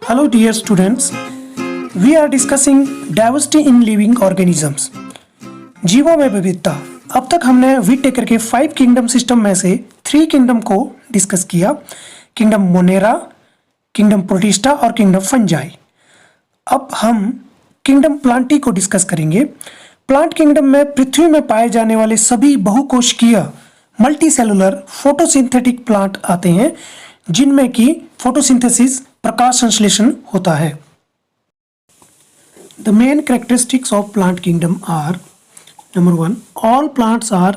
Hello dear students, we are discussing diversity in living organisms. जीवों में विविधता। अब तक हमने विटेकर के 5 किंगडम सिस्टम में से 3 किंगडम को डिस्कस किया, किंगडम मोनेरा, किंगडम प्रोटिस्टा और किंगडम फंजाई। अब हम किंगडम प्लांटी को डिस्कस करेंगे। प्लांट किंगडम में पृथ्वी में पाए जाने वाले सभी बहुकोशिकीय मल्टीसेलुलर फोटोसिंथेटिक प्लांट आते हैं, जिनमें की फोटोसिंथेसिस प्रकाश संश्लेषण होता है। The main characteristics of plant kingdom are: number 1, all plants are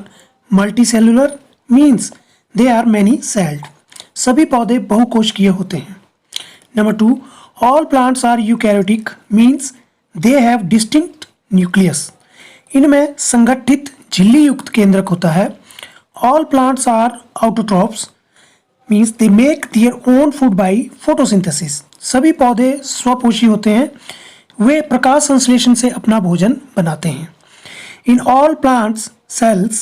multicellular, means they are many celled. सभी पौधे बहुकोशिकीय होते हैं। Number 2, all plants are eukaryotic, means they have distinct nucleus. इनमें संगठित झिल्ली युक्त केंद्रक होता है। All plants are autotrophs, means they make their own food by photosynthesis. सभी पौधे स्वपोषी होते हैं, वे प्रकाश संश्लेषण से अपना भोजन बनाते हैं। In all plants cells,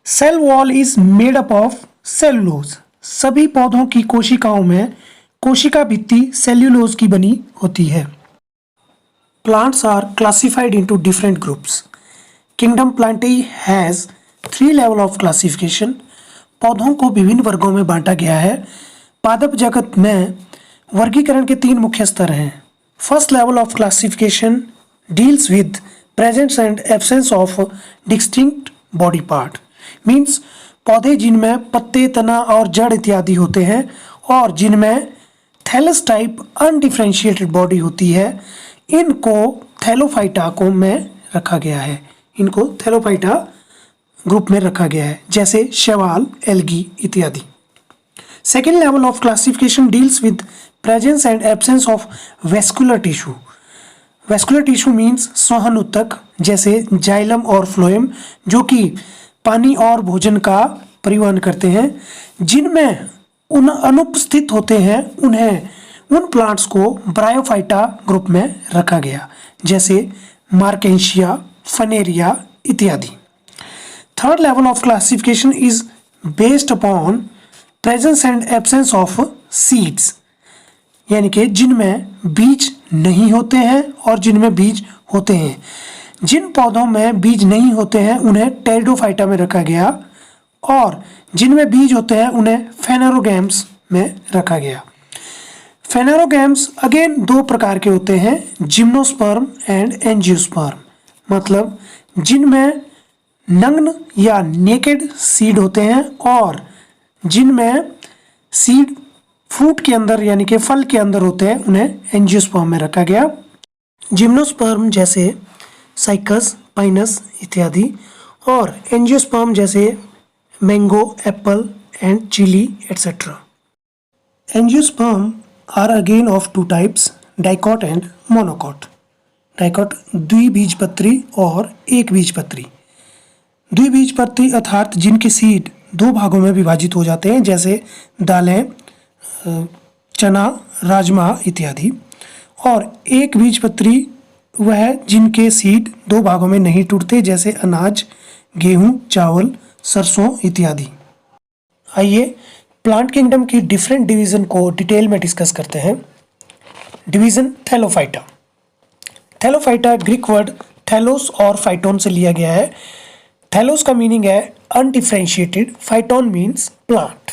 cell wall is made up of cellulose. सभी पौधों की कोशिकाओं में कोशिका भित्ति सेल्यूलोज की बनी होती है। Plants are classified into different groups. Kingdom Plantae has 3 levels of classification. पौधों को विभिन्न वर्गों में बांटा गया है। पादप जगत में वर्गीकरण के 3 मुख्य स्तर हैं। First level of classification deals with presence and absence of distinct body part, means पौधे जिनमें पत्ते, तना और जड़ इत्यादि होते हैं और जिनमें थैलस टाइप अनडिफरेंशिएटेड बॉडी होती है, इनको थैलोफाइटा को में रखा गया है। इनको थैलोफाइटा ग्रुप में रखा गया है, जैसे शैवाल, एल्गी इत्यादि। Second level of classification deals with presence and absence of vascular tissue. Vascular tissue means संवहन ऊतक, जैसे जाइलम और फ्लोएम, जो कि पानी और भोजन का परिवहन करते हैं। जिनमें अनुपस्थित होते हैं उन प्लांट्स को ब्रायोफाइटा ग्रुप में रखा गया, जैसे मार्केंशिया, फनेरिया इत्यादि। Third level of classification is based upon presence and absence of seeds, यानी कि जिनमें बीज नहीं होते हैं और जिनमें बीज होते हैं। जिन पौधों में बीज नहीं होते हैं उन्हें टेरिडोफाइटा में रखा गया और जिनमें बीज होते हैं उन्हें फेनेरोगैम्स में रखा गया। फेनेरोगैम्स अगेन 2 प्रकार के होते हैं, जिम्नोस्पर्म एंड एंजियोस्पर्म, मतलब जिनमें नग्न या नेकेड सीड होते हैं और जिनमें सीड फ्रूट के अंदर यानी कि फल के अंदर होते हैं, उन्हें एंजियोस्पर्म में रखा गया। जिम्नोस्पर्म जैसे साइकस, पाइनस इत्यादि और एंजियोस्पर्म जैसे mango, apple and chilli etcetera. Angiosperm are again of 2 types, dicot and monocot. Dicot द्विबीजपत्री और एक बीजपत्री। द्विबीजपत्री अर्थात जिनके सीड 2 भागों में विभाजित हो जाते हैं, जैसे दालें, चना, राजमा इत्यादि। और एक बीजपत्री वह जिनके सीड 2 भागों में नहीं टूटते, जैसे अनाज, गेहूं, चावल, सरसों इत्यादि। आइए प्लांट किंगडम की डिफरेंट डिवीजन को डिटेल में डिस्कस करते हैं। Division thallophyta. Thallophyta Greek word thallos और फाइटोन से लिया गया है। थैलोस का मीनिंग है undifferentiated, phyton means plant.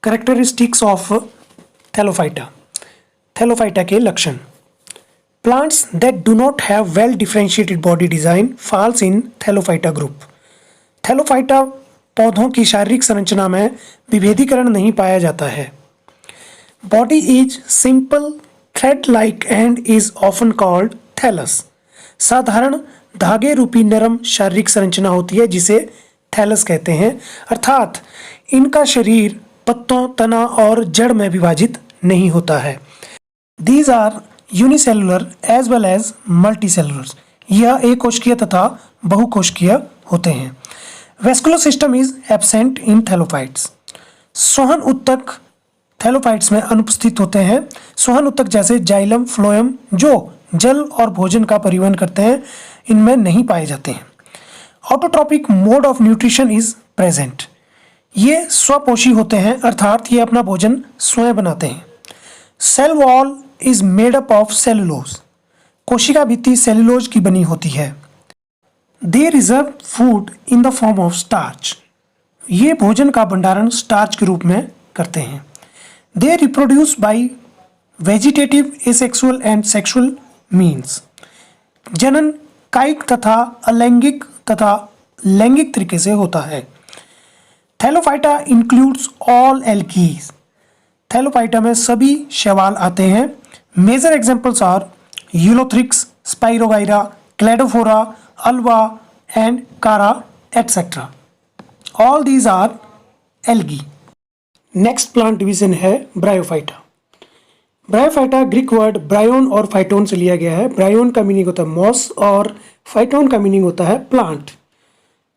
Characteristics of Thallophyta. Thallophyta के लक्षण: plants that do not have well differentiated body design falls in Thallophyta group. Thallophyta पौधों की शारीरिक संरचना में विभेदीकरण नहीं पाया जाता है। Body is simple thread like and is often called thallus. साधारण धागे रूपी नरम शारीरिक संरचना होती है, जिसे थैलस कहते हैं, अर्थात इनका शरीर पत्तों, तना और जड़ में विभाजित नहीं होता है। These are unicellular as well as multicellular. यह एक कोशिकीय तथा बहुकोशिकीय होते हैं। Vascular system is absent in thallophytes. संवहन ऊतक थैलोफाइट्स में अनुपस्थित होते हैं। संवहन ऊतक जैसे जाइलम, फ्लोएम, जो जल और भोजन का परिवहन करते हैं, इनमें नहीं पाए जाते हैं। Autotrophic mode of nutrition is present. ये स्वपोषी होते हैं, अर्थात ये अपना भोजन स्वयं बनाते हैं। Cell wall is made up of cellulose. कोशिका भित्ति सेलुलोज की बनी होती है। They reserve food in the form of starch. ये भोजन का भंडारण स्टार्च के रूप में करते हैं। They reproduce by vegetative, asexual and sexual means. जनन कायिक तथा अलैंगिक तथा लैंगिक तरीके से होता है। Thallophyta includes all algae. Thallophyta में सभी शैवाल आते हैं। Major examples are ulothrix, spirogyra, cladophora, ulva and chara etcetera. All these are algae. Next plant division है bryophyta. Bryophyta Greek word bryon और फाइटोन से लिया गया है। ब्रायोन का मीनिंग होता है मॉस और फाइटोन का मीनिंग होता है प्लांट,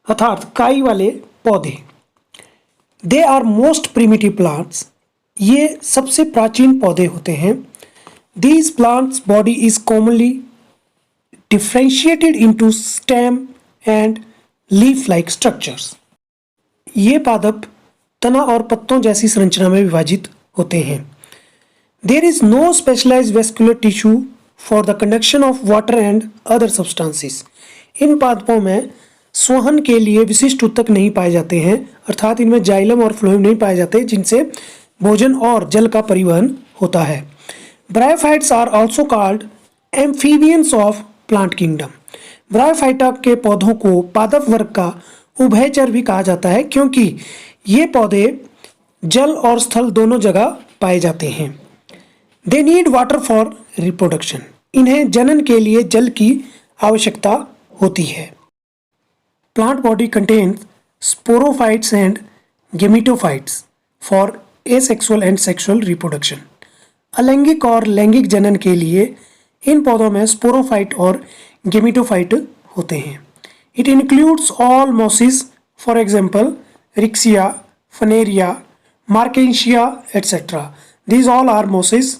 अर्थात काई वाले पौधे। They are most primitive plants. ये सबसे प्राचीन पौधे होते हैं। These plants body is commonly differentiated into stem and leaf like structures. ये पादप तना और पत्तों जैसी संरचना में विभाजित होते हैं। There is no specialized vascular tissue for the conduction of water and other substances. इन पादपों में संवहन के लिए विशिष्ट ऊतक नहीं पाए जाते हैं, अर्थात इनमें जाइलम और फ्लोएम नहीं पाए जाते जिनसे भोजन और जल का परिवहन होता है। Bryophytes are also called amphibians of plant kingdom. Bryophyta के पौधों को पादप वर्ग का उभयचर भी कहा जाता है क्योंकि ये पौधे जल और स्थल दोनों जगह पाए जाते हैं। They need water for reproduction. इन्हें जनन के लिए जल की आवश्यकता होती है। Plant body contains sporophytes and gametophytes for asexual and sexual reproduction. अलैंगिक और लैंगिक जनन के लिए इन पौधों में स्पोरोफाइट और गेमिटोफाइट होते हैं। It includes all mosses, for example riccia, funaria, marchantia etcetera. These all are mosses.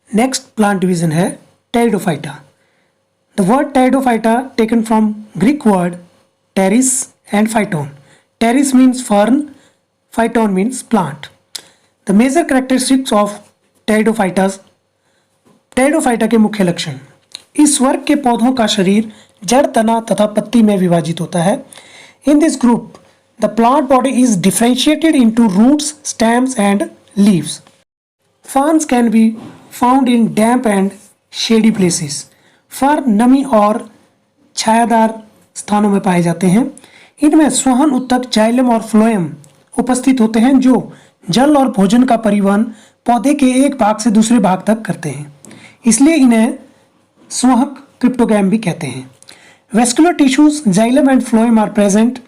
Next plant division है pteridophyta. The word pteridophyta taken from Greek word pteris and phyton. Pteris means fern, phyton means plant. The major characteristics of pteridophytas. Pteridophyta के मुख्य लक्षण। इस वर्ग के पौधों का शरीर जड़, तना तथा पत्ती में विभाजित होता है। In this group the plant body is differentiated into roots, stems and leaves. Ferns can be found in damp and shady places. Fern नमी और छायादार स्थानों में पाए जाते हैं। इनमें संवहन ऊतक, जाइलम और फ्लोएम उपस्थित होते हैं जो जल और भोजन का परिवहन पौधे के एक भाग से दूसरे भाग तक करते हैं, इसलिए इन्हें संवहक क्रिप्टोगैम भी कहते हैं। Vascular tissues, xylem and phloem are present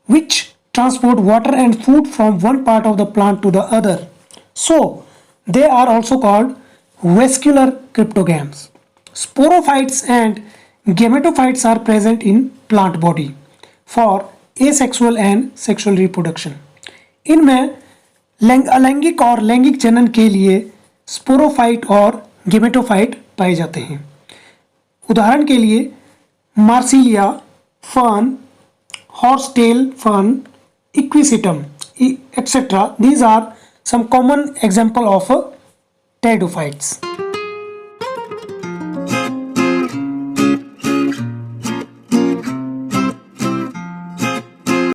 which transport water and food from one part of the plant to the other. So, they are also called vascular cryptogams. Sporophytes and gametophytes are present in plant body for asexual and sexual reproduction. इनमें अलैंगिक और लैंगिक जनन के लिए sporophyte और gametophyte पाए जाते हैं। उदाहरण के लिए Marsilea fern, horsetail fern, equisetum, etc. These are some common example of pteridophytes.